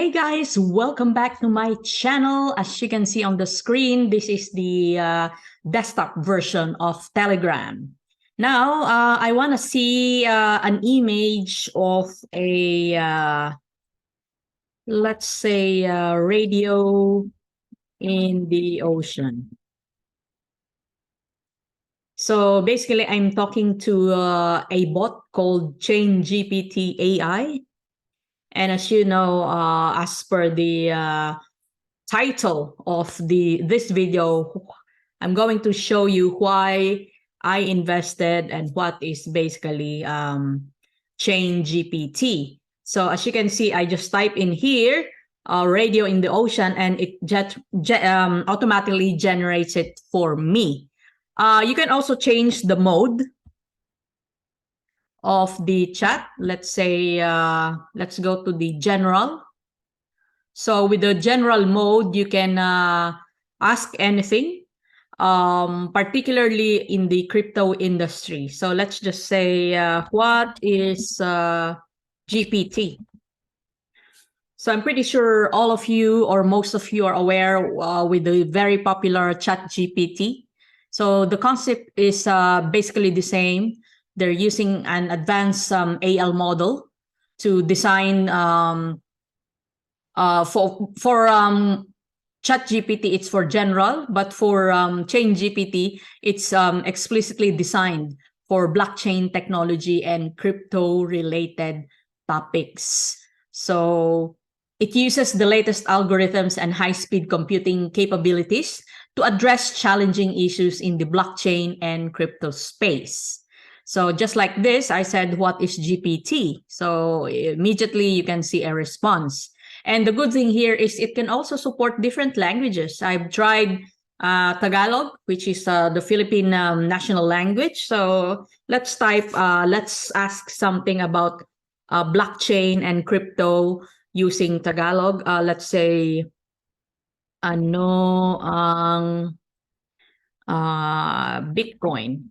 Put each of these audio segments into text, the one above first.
Hey guys, welcome back to my channel. As you can see on the screen, this is the desktop version of Telegram. Now, I want to see an image of let's say, radio in the ocean. So basically, I'm talking to a bot called ChainGPT AI. And as you know, as per the title of this video, I'm going to show you why I invested and what is basically ChainGPT. So as you can see, I just type in here radio in the ocean, and it automatically generates it for me. You can also change the mode of the chat. Let's say, let's go to the general. So with the general mode, you can ask anything, particularly in the crypto industry. So let's just say, what is GPT? So I'm pretty sure all of you or most of you are aware with the very popular ChatGPT. So the concept is basically the same. They're using an advanced AL model to design for ChatGPT, it's for general, but for ChainGPT, it's explicitly designed for blockchain technology and crypto-related topics. So it uses the latest algorithms and high-speed computing capabilities to address challenging issues in the blockchain and crypto space. So just like this, I said, what is GPT? So immediately you can see a response. And the good thing here is it can also support different languages. I've tried Tagalog, which is the Philippine national language. So let's ask something about blockchain and crypto using Tagalog. Let's say, ano ang Bitcoin?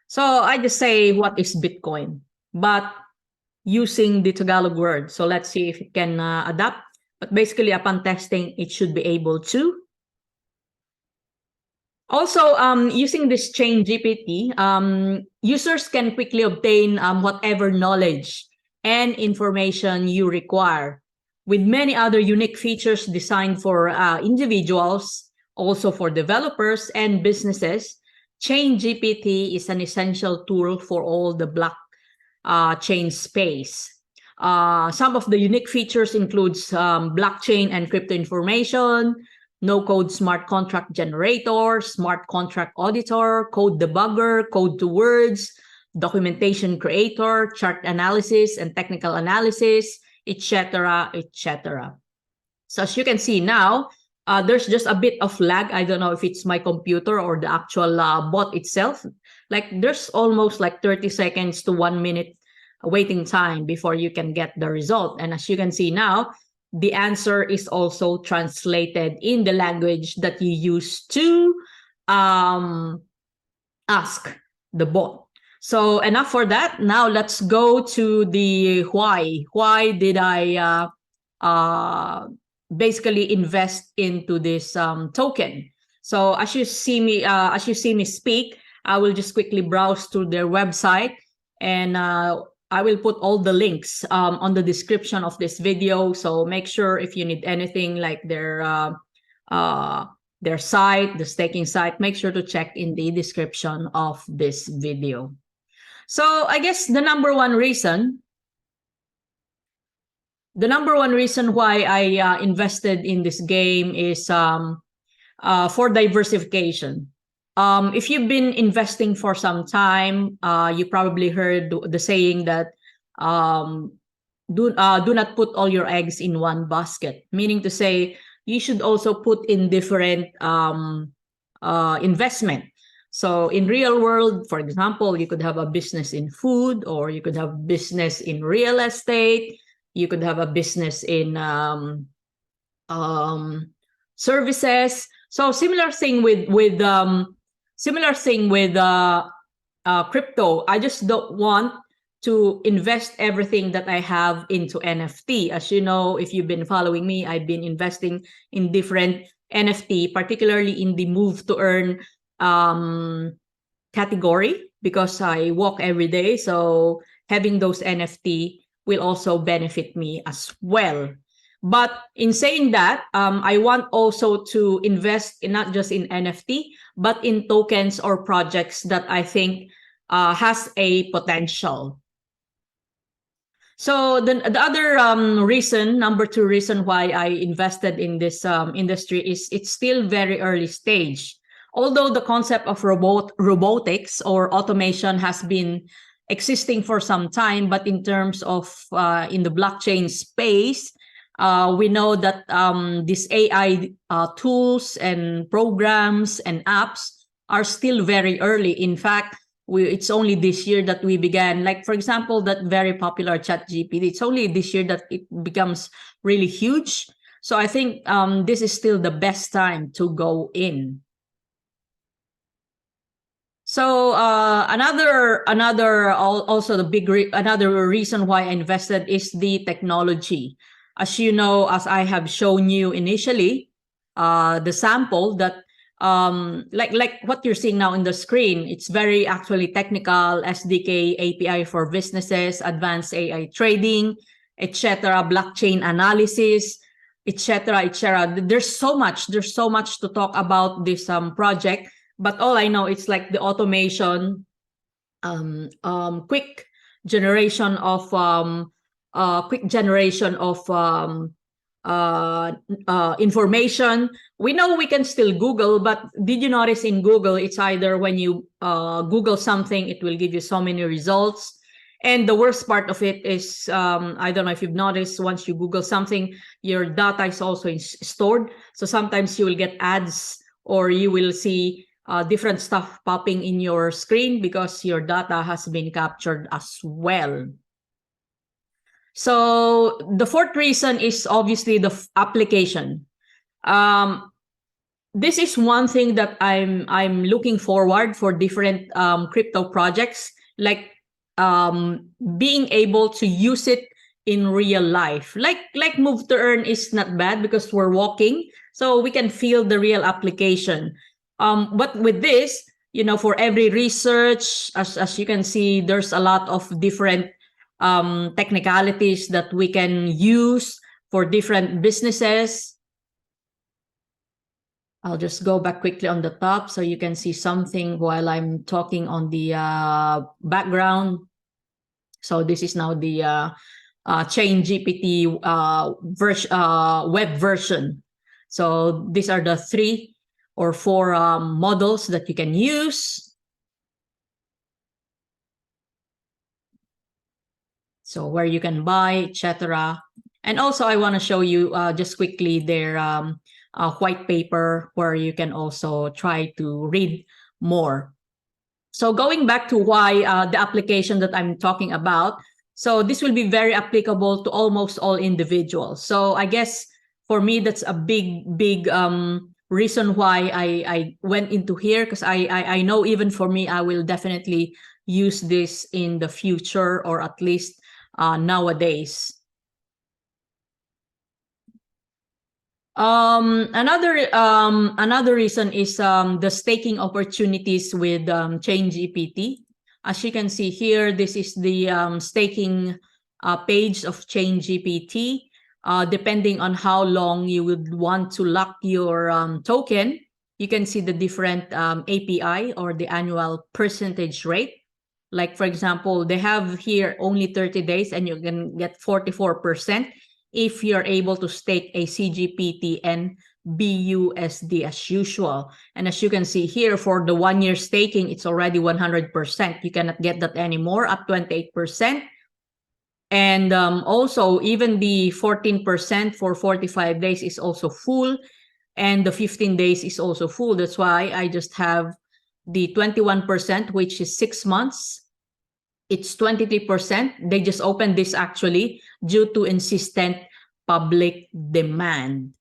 So I just say, what is Bitcoin? But using the Tagalog word. So let's see if it can adapt. But basically, upon testing, it should be able to. Also, using this ChainGPT, users can quickly obtain whatever knowledge and information you require, with many other unique features designed for individuals, also for developers and businesses. ChainGPT is an essential tool for all the blockchain space. Some of the unique features includes blockchain and crypto information, no-code smart contract generator, smart contract auditor, code debugger, code to words, documentation creator, chart analysis and technical analysis, etc., etc. So as you can see now, there's just a bit of lag. I don't know if it's my computer or the actual bot itself. Like there's almost like 30 seconds to 1 minute waiting time before you can get the result. And as you can see now, the answer is also translated in the language that you use to ask the bot. So enough for that. Now let's go to the why. Why did I basically invest into this token? So as you see me speak, I will just quickly browse through their website, and I will put all the links on the description of this video. So make sure if you need anything like their site, the staking site, make sure to check in the description of this video. So I guess the number one reason why I invested in this game is for diversification. If you've been investing for some time, you probably heard the saying that do not put all your eggs in one basket, meaning to say you should also put in different investment. So in real world, for example, you could have a business in food, or you could have business in real estate. You could have a business in services. So similar thing with crypto. I just don't want to invest everything that I have into NFT. As you know, if you've been following me, I've been investing in different NFT, particularly in the move to earn category, because I walk every day. So having those NFT will also benefit me as well. But in saying that, I want also to invest in not just in NFT, but in tokens or projects that I think has a potential. So the other reason, number two reason why I invested in this industry is it's still very early stage. Although the concept of robotics or automation has been existing for some time, but in terms of in the blockchain space, we know that these AI tools and programs and apps are still very early. In fact, it's only this year that we began, like for example, that very popular ChatGPT. It's only this year that it becomes really huge. So I think this is still the best time to go in. So also the another reason why I invested is the technology. As you know, as I have shown you initially, the sample that like what you're seeing now in the screen, it's very actually technical, SDK, API for businesses, advanced AI trading, etc., blockchain analysis, etc., etc. There's so much to talk about this project, but all I know it's like the automation, quick generation of information. We know we can still Google, but did you notice in Google, it's either when you Google something, it will give you so many results. And the worst part of it is, I don't know if you've noticed, once you Google something, your data is also stored. So sometimes you will get ads or you will see different stuff popping in your screen because your data has been captured as well. So the fourth reason is obviously the application. This is one thing that I'm looking forward for different crypto projects, like being able to use it in real life. Like Move to Earn is not bad because we're walking, so we can feel the real application. But with this, you know, for every research, as you can see, there's a lot of different technicalities that we can use for different businesses. I'll just go back quickly on the top so you can see something while I'm talking on the background. So this is now the ChainGPT web version. So these are the 3 or 4 models that you can use. So where you can buy, etc. And also I want to show you just quickly their white paper where you can also try to read more. So going back to why the application that I'm talking about, so this will be very applicable to almost all individuals. So I guess for me, that's a big reason why I went into here, because I know even for me, I will definitely use this in the future, or at least nowadays. Another reason is the staking opportunities with ChainGPT. As you can see here, this is the staking page of ChainGPT. Depending on how long you would want to lock your token, you can see the different API or the annual percentage rate. Like for example, they have here only 30 days and you can get 44%. If you're able to stake a CGPT and BUSD as usual. And as you can see here, for the 1-year staking, it's already 100%. You cannot get that anymore, up 28%. And also, even the 14% for 45 days is also full. And the 15 days is also full. That's why I just have the 21%, which is 6 months. It's 23%. They just opened this actually due to insistent public demand.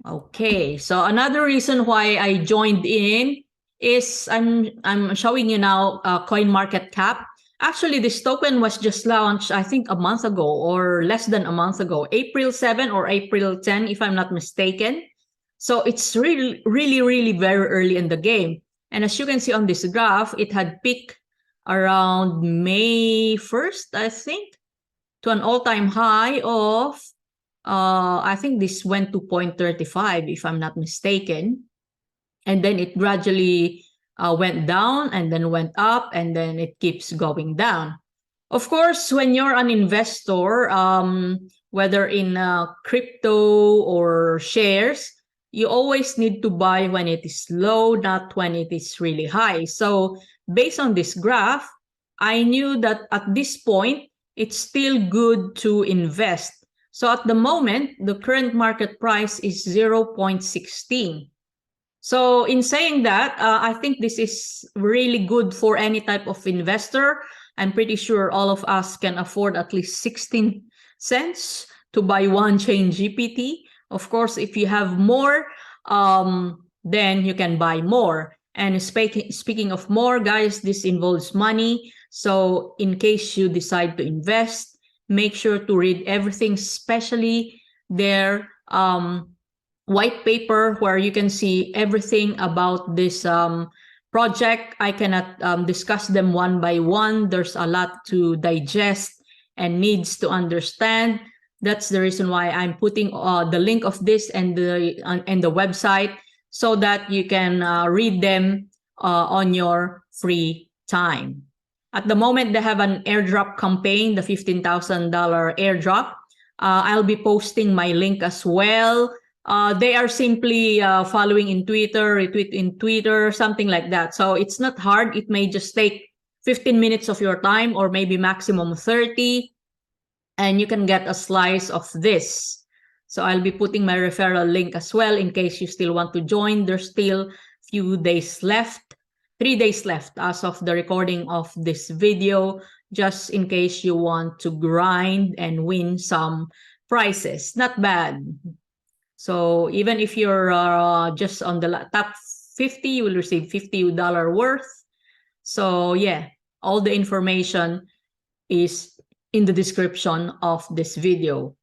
Okay, so another reason why I joined in is I'm showing you now CoinMarketCap. Actually, this token was just launched, I think, a month ago or less than a month ago, April 7 or April 10, if I'm not mistaken. So it's really, really, really very early in the game. And as you can see on this graph, it had peaked around May 1st, I think, to an all-time high of, I think this went to 0.35, if I'm not mistaken. And then it gradually went down and then went up and then it keeps going down. Of course, when you're an investor, whether in crypto or shares, you always need to buy when it is low, not when it is really high. So based on this graph, I knew that at this point, it's still good to invest. So at the moment, the current market price is 0.16. So in saying that, I think this is really good for any type of investor. I'm pretty sure all of us can afford at least 16 cents to buy one ChainGPT. Of course, if you have more, then you can buy more. And speaking of more, guys, this involves money. So in case you decide to invest, make sure to read everything, especially their white paper where you can see everything about this project. I cannot discuss them one by one. There's a lot to digest and needs to understand. That's the reason why I'm putting the link of this and the website so that you can read them on your free time. At the moment, they have an airdrop campaign, the $15,000 airdrop. I'll be posting my link as well. They are simply following in Twitter, retweet in Twitter, something like that. So it's not hard. It may just take 15 minutes of your time or maybe maximum 30. And you can get a slice of this. So I'll be putting my referral link as well in case you still want to join. There's still few days left, 3 days left as of the recording of this video, just in case you want to grind and win some prizes. Not bad. So even if you're just on the top 50, you will receive $50 worth. So yeah, all the information is in the description of this video.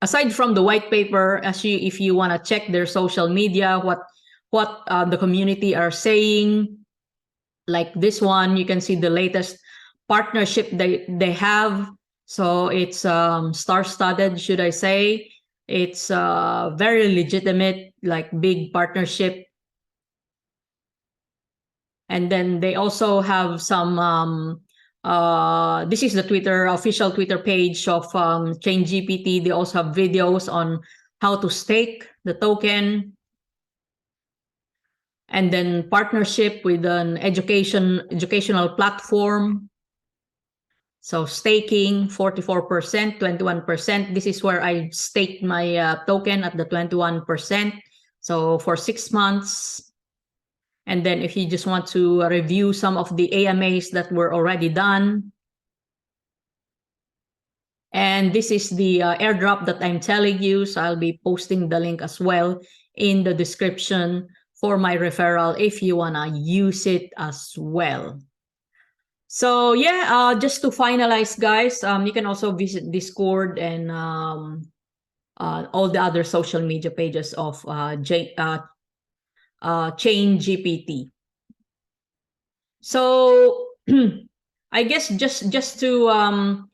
Aside from the white paper, if you want to check their social media, what the community are saying, like this one, you can see the latest partnership they have. So it's star-studded, should I say. It's very legitimate, like big partnership. And then they also have some, this is the official Twitter page of ChainGPT. They also have videos on how to stake the token. And then partnership with an educational platform. So staking 44%, 21%. This is where I staked my token at the 21%. So for 6 months. And then if you just want to review some of the AMAs that were already done. And this is the airdrop that I'm telling you. So I'll be posting the link as well in the description for my referral if you want to use it as well. So yeah, just to finalize, guys, you can also visit Discord and all the other social media pages of ChainGPT. So I guess just to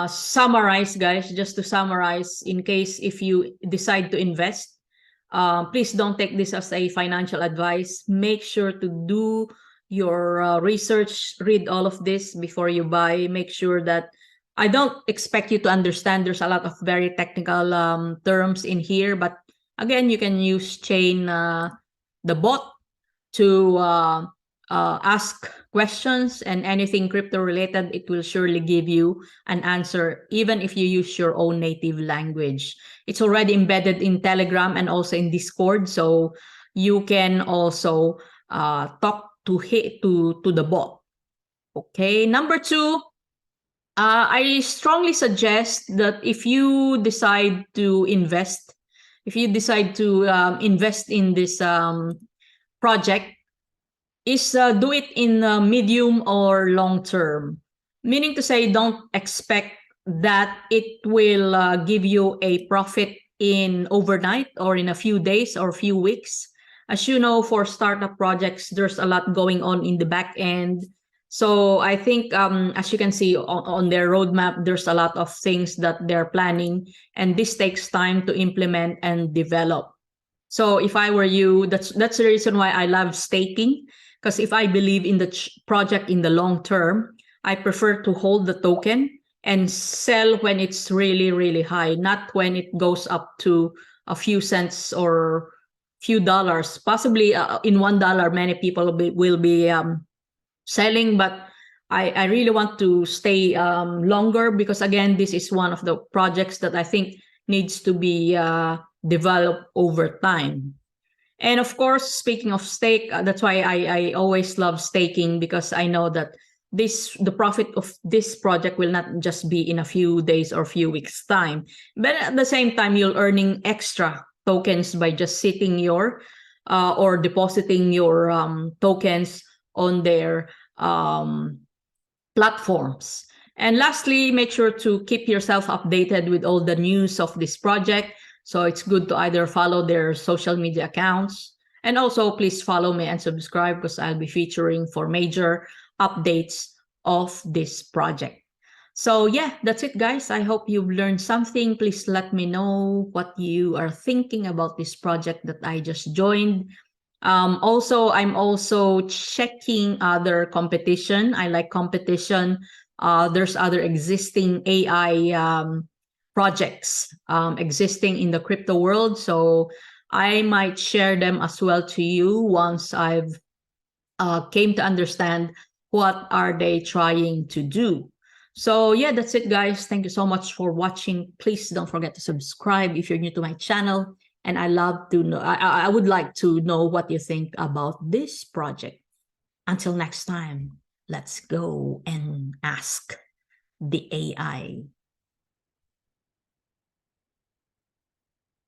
summarize, guys, just to summarize, in case if you decide to invest, please don't take this as a financial advice. Make sure to do your research, read all of this before you buy. Make sure that I don't expect you to understand. There's a lot of very technical terms in here, but again, you can use the bot to ask questions, and anything crypto related, it will surely give you an answer, even if you use your own native language. It's already embedded in Telegram and also in Discord, so you can also talk to the bot. Okay, number 2, I strongly suggest that if you decide to invest, in this project, is do it in medium or long term. Meaning to say, don't expect that it will give you a profit in overnight or in a few days or few weeks. As you know, for startup projects, there's a lot going on in the back end. So I think, as you can see on their roadmap, there's a lot of things that they're planning, and this takes time to implement and develop. So if I were you, that's the reason why I love staking. Because if I believe in the project in the long term, I prefer to hold the token and sell when it's really, really high, not when it goes up to a few cents or few dollars. Possibly in $1, many people will be selling, but I really want to stay longer, because again, this is one of the projects that I think needs to be developed over time. And of course, speaking of stake, that's why I always love staking, because I know that the profit of this project will not just be in a few days or few weeks time, but at the same time, you're earning extra tokens by just sitting your or depositing your tokens on their platforms. And lastly, make sure to keep yourself updated with all the news of this project. So it's good to either follow their social media accounts, and also please follow me and subscribe, because I'll be featuring for major updates of this project. So yeah, that's it, guys. I hope you've learned something. Please let me know what you are thinking about this project that I just joined. Also, I'm also checking other competition. I like competition. There's other existing AI projects existing in the crypto world. So I might share them as well to you once I've came to understand what are they trying to do. So yeah, that's it, guys. Thank you so much for watching. Please don't forget to subscribe if you're new to my channel. And I love to know, I would like to know what you think about this project. Until next time, let's go and ask the AI.